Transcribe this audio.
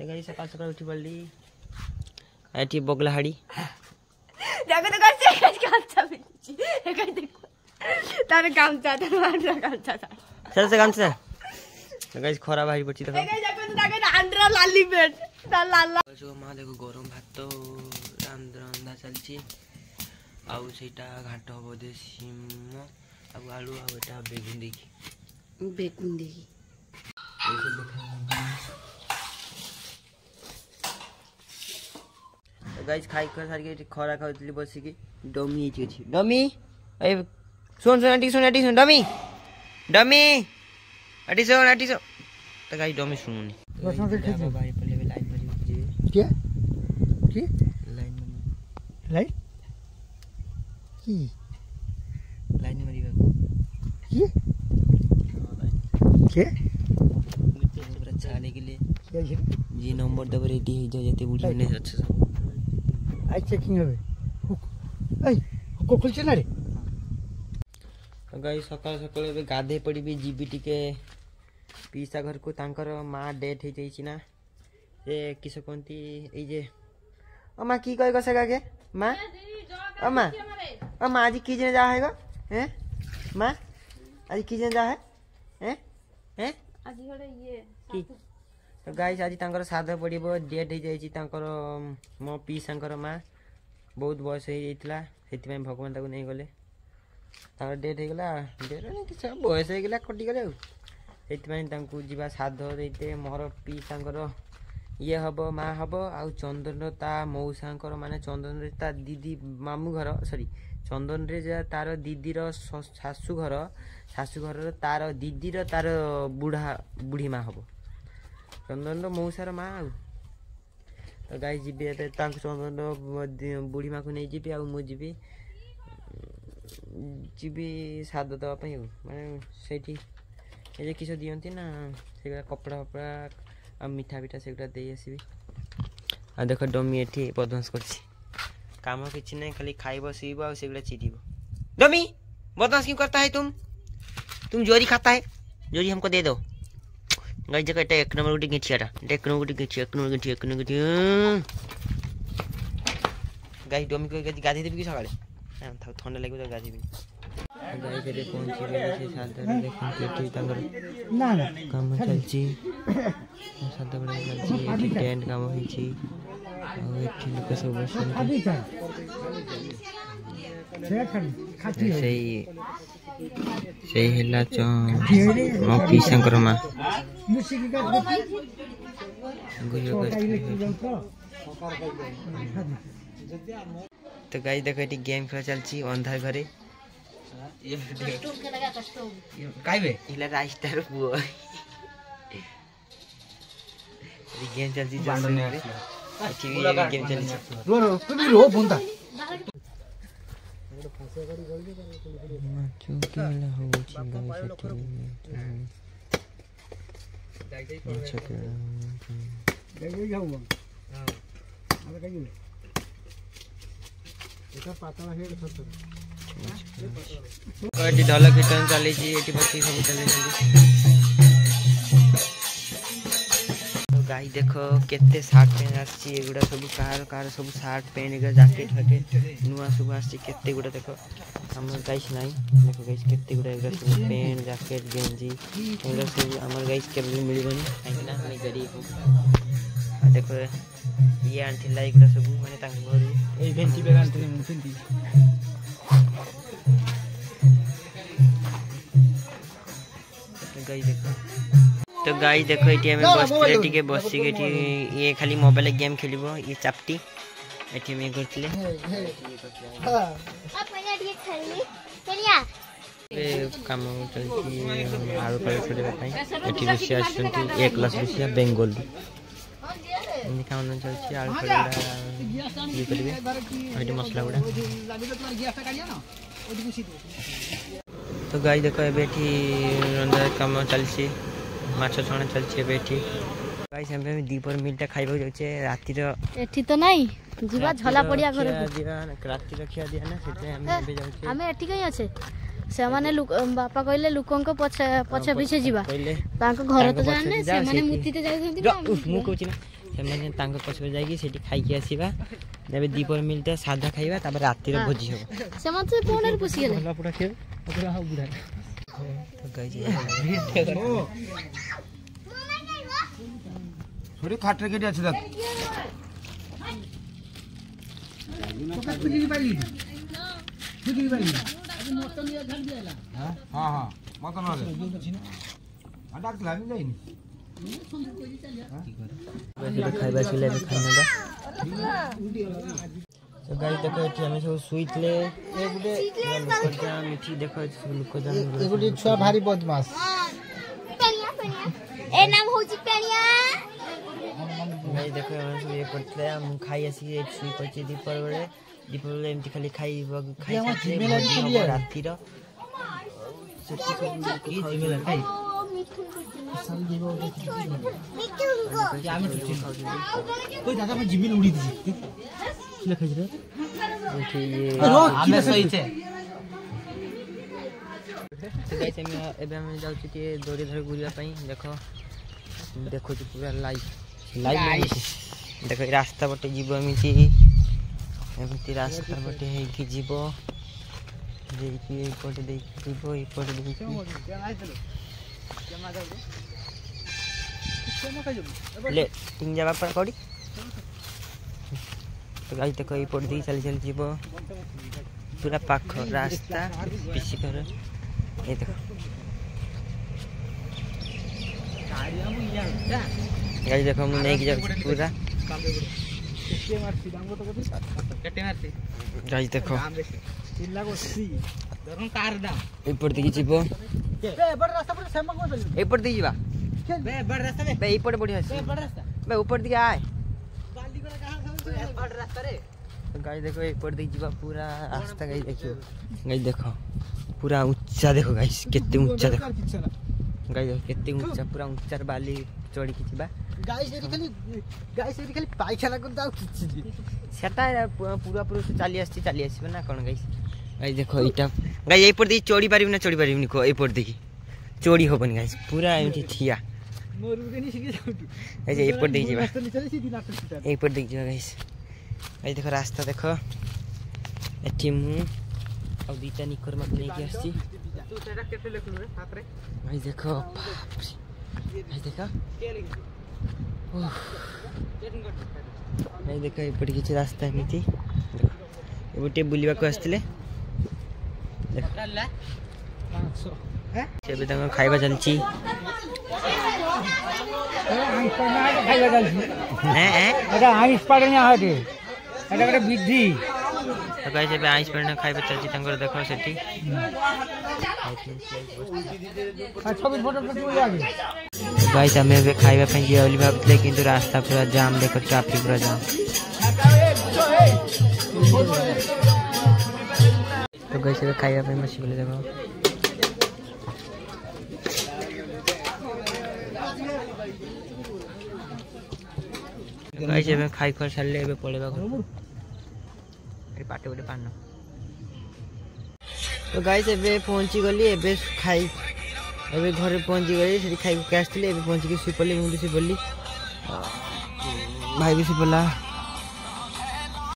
Guys सकाळ सकाळ उठी पडली एठी बगला हाडी देखो तो कैसे गामछा बिची हे काय देखो तारे गामछा तारे आंड्रा गामछा सर से गामछा तो गाइस खरा भाई पड़ची देखो हे काय देखो तो ताके आंड्रा लाली बेट ता लाला जो मा देखो गरम भात रंधा चलची आउ सेटा घाट हो दे सिम आउ आलू आउ एटा बेगुन देखी गाइस खाई कर सारी के खरा खाउतली बसी की डमी छी डमी ए सुन आंटी सुन डमी डमी आंटी सुन तो गाइस डमी सुनुनी भाई पहले लाइन भरी क्या लाइन की लाइन भरी क्या पूरा छाने के लिए जी नंबर दब रेडी हो जाए जते बुझे नहीं अच्छा सब आई चेकिंग হবে এই কোকল চলা রে गाइस सकाळ सकाळ बे गाधे पड़ी भी जीबी टिके पीसा घर को तांकर मां डेथ हो जाई छी ना ए किस कोंती ए जे अम्मा की कह गसे गाके मां अम्मा आज की जने जा है गो हैं मां आज की जने जा है हैं आज होड़े ये की तो गाइस आज तांकर साधा पड़िबो डेथ हो जाई छी तांकर मो पीसांकर मां बहुत बयस हो जाइतला सेति में भगवान ताको नहीं गले तांकर डेथ हो गला डेथ नहीं कि बयस हो गला कटि गले सेति में तांको जीवा साधा देते मोर पीसांकर ये हबो मां हबो आ चंदन ता मौसांकर माने चंदन रे ता दीदी मामू घर सॉरी चंदन रे तार दीदी रो सासू घर तार दीदी रो तार बुढ़ी मां हबो चंदन रो मौसार मां आ तो गाइस जीबे चंदन रो बुढ़ी मां को नहीं जीबी आ मु जीबी साद दवा माने सेठी ए किस दियंती ना से कपड़ा फपड़ा आ मिठा पिठा से दे आसबि आ देख डमी एठी बदमाश करछि काम किछि नहीं खाली खाइब सीब आ से चिरीब डमी बदमाश क्यों करता है तुम जोरी खाता है जोरी हमको दे दो गाइस जगह एक नंबर गुटी गिठियाटा एक नंबर गुटी गाइस डमी को गाधी देबी कि सकाळे ठंडा लागो तो गाधी गाइस रे पहुंची गेले से साधारण देखन केटी तांगर ना ना काम चलची साधा बड़ा चलची एठी टेंट काम होईची आ एठी लोक सब बसन अभी चल खाती सही हेला मो पीसांकर मां मुसिकी का गुयो तो गाइस देखो एठी गेम खेला चलची अंधार घरे ये काय बे इला राइस्टर पुओ ये गेम चलची जंगल में एठी गेम चलची रो रो फोनता चुकेला हो छिंगा सेठी देखो जाऊ हां अरे काय गेले एका पातळा हेड फक्त एटी ढोलक कीर्तन चली एटी बच्ची सब चली तो गाई देखो केते शर्ट पेन आसी एगुडा सब कार सब शर्ट पेन जैकेट फैकेट नुआ सब आसी केते गुडा देखो हमर गाइस नाही देखो गाइस केते गुडा एगुडा सब पेन जैकेट गेंजी एगुडा सब हमर गाइस के भी मिलबनी काहे ना हम गरीब देखो ये आंटी एगुडा सब माने तांग घर ए भेंटी बेग आंटी मु पिंती गाई देखो तो गाई देखो एटी हमें बस टिके बसी के ये खाली मोबाइल गेम खेलिबो ये चापटी एटी में करथिले ए काम चलती आलू पर छोड़े भाई एटी रुसिया आछंती 1 क्लास रुसिया बेंगल इनका काम चलती आलू पर ये करिवे एटी मसला गुडा तो गाई देखो एबेठी रंधा काम चलछि माछ छणा चलछि एबेठी गाइस हम दीपर मिलटा खाइबो जाउछे राती रो एठी तो नहीं जीवा झला पड़िया घर राती रखिया दिया ना सेते हम एबे जाउछे हमें एठी कहीं अच्छे से माने बापा कहले लोकंक पछे पीछे जीवा तांको घर तो जाने से माने मुतीते जाउछंती मु कहछि ना ସେମାନେ ତାଙ୍କ ପଛରେ ଯାଇକି ସେଠି ଖାଇକି ଆସିବା। ଏବେ ଦୀପର ମିଲଟା ସାଧା ଖାଇବା ତାପରେ ରାତିର ଭୋଜି ହେବ। ସେମାନେ ତ ଫୋନରେ ପଶିଗଲେ थोड़ी खाटर के अच्छे तक हाँ हाँ मत ना डाक लाग जाइनी खाइबा सिले खाना तो गाइस देखो एठी हमें सब सुइतले ए गुटे लोकजा मिठी देखो लोकजा ए गुटे छुआ भारी बदमाश ए नाम होची पेनिया गाइस देखो हमें सब ये करतले हम खाई आसी सुई पची दीपर बेले एमती खाली खाइबा खाई राती रो सेठी की जिमेला खाई साल जीवो कोई दादा में जिमिल उड़ी दी लखज रे ओके ये हमें सही छे तो गाइस हम एबे हम जाउ छी के दोरी धर गुरिया पई देखो देखो छी पूरा लाइव देखो रास्ता बटे जीव एमती एमती रास्ता बटे है कि जीव देखि एपटे देखि जीव एपटे देखि ले तीन जगह पर कोडी तो गाइस देखो ये पड़ दी चल चल जीव पूरा पाख रास्ता पीछे कर ये देखो गाइस देखो हम नहीं जा पूरा गाइस देखो ये पड़ दी जीव ए बड़ रास्ता पर सेमक में चल ये पड़ दी जीवा बे बड़ रास्ता बे ये पड़ बढ़िया बे बड़ रास्ता बे ऊपर दिया आए बाल्टी को कहां बड़ रास्ता रे तो गाइस देखो ये पड़ दी जीवा पूरा रास्ता गाइस देखियो गाइस देखो पूरा ऊंचा देखो गाइस कितने ऊंचा देखो गाइस कितने ऊंचा पूरा ऊंचा बाली चढ़ी की जीवा गाइस एरी खाली पाइखाना कर दाउ किछि सेटा पूरा पूरा चली आसी ना कोन गाइस गाइस देखो इटा गाइस ए पर दी चढ़ी पारिबनी को ए पर दी चोरी होबनी गाइस पूरा एमठी ठिया मोर उगनी सिगे जाउटू गाइस ए पर दी जीवा रास्ता नहीं चले सीधी नाटक सीधा ए पर दी जीवा गाइस गाइस देखो रास्ता देखो एठी मु अब दीटा निकर मत नहीं के आसी तू तेरा केते लेखलु रे हाथ रे गाइस देखो गाइस देखो गाइस देखो ए पर किछ रास्ता एमठी देखो ए बटे बुलिबा को आस्तिले देखो 500 ଏବେ ତାଙ୍କ ଖାଇବା ଚାଲିଛି ଖାଇବା ଚାଲିଛି ଏଟା ଆଇଁଷ ପାଣି ଆହାରେ ଏଟା ଗୋଟେ ବିଧି ତ ଗାଇସ୍ ଏବେ ଆଇଁଷ ପାଣି ଖାଇବା ଚାଲିଛି ତାଙ୍କର ଦେଖ ସେଠି ଗାଇସ୍ ଆମେ ଏବେ ଖାଇବା ପାଇଁ ଯିବା ବୋଲି ଭାବୁଥିଲେ କିନ୍ତୁ ରାସ୍ତା ପୁରା ଜାମ୍ ଦେଖ ଟ୍ରାଫିକ ପୁରା ଜାମ୍ ତ ଗାଇସ୍ ଏବେ ଖାଇବା ପାଇଁ ବସିଗଲେ ଦେଖ गाइस एबे खाई कर सारले एबे पळेबा घर अरे पाटे बटे पान तो गाइस एबे पहुंची गली एबे खाई एबे घर पहुंची गली सेठी खाई के आस्थिले एबे पहुंची के सुपल्ली मुंडी सुपल्ली भाई भी सुपल्ला